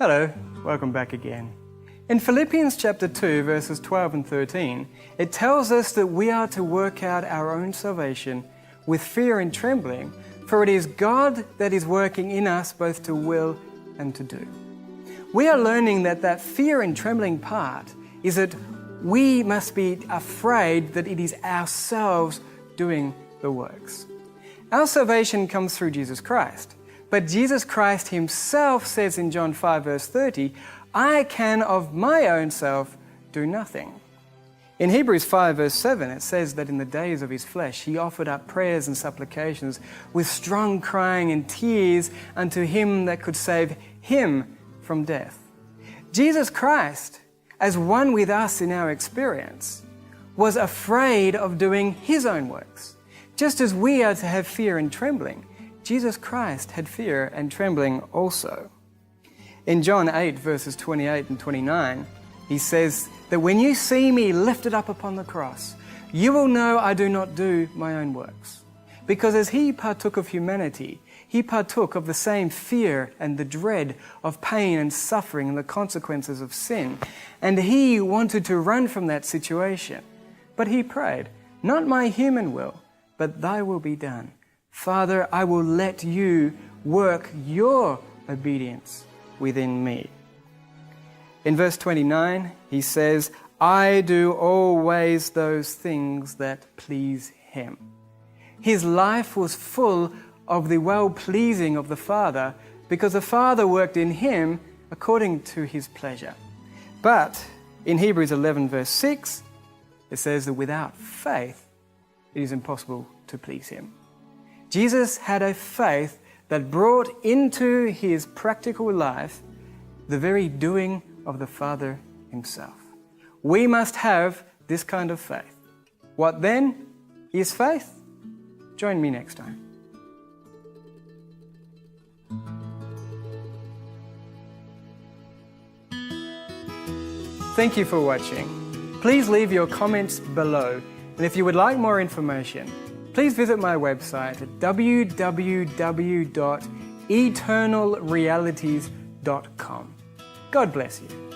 Hello, welcome back again. In Philippians chapter 2, verses 12 and 13, it tells us that we are to work out our own salvation with fear and trembling, for it is God that is working in us both to will and to do. We are learning that fear and trembling part is that we must be afraid that it is ourselves doing the works. Our salvation comes through Jesus Christ. But Jesus Christ himself says in John 5 verse 30, I can of my own self do nothing. In Hebrews 5 verse 7 it says that in the days of his flesh he offered up prayers and supplications with strong crying and tears unto him that could save him from death. Jesus Christ, as one with us in our experience, was afraid of doing his own works. Just as we are to have fear and trembling, Jesus Christ had fear and trembling also. In John 8, verses 28 and 29, he says that when you see me lifted up upon the cross, you will know I do not do my own works. Because as he partook of humanity, he partook of the same fear and the dread of pain and suffering and the consequences of sin. And he wanted to run from that situation. But he prayed, not my human will, but thy will be done. Father, I will let you work your obedience within me. In verse 29, he says, I do always those things that please him. His life was full of the well-pleasing of the Father because the Father worked in him according to his pleasure. But in Hebrews 11 verse 6, it says that without faith, it is impossible to please him. Jesus had a faith that brought into his practical life the very doing of the Father himself. We must have this kind of faith. What then is faith? Join me next time. Thank you for watching. Please leave your comments below, and if you would like more information, please visit my website at www.eternalrealities.com. God bless you.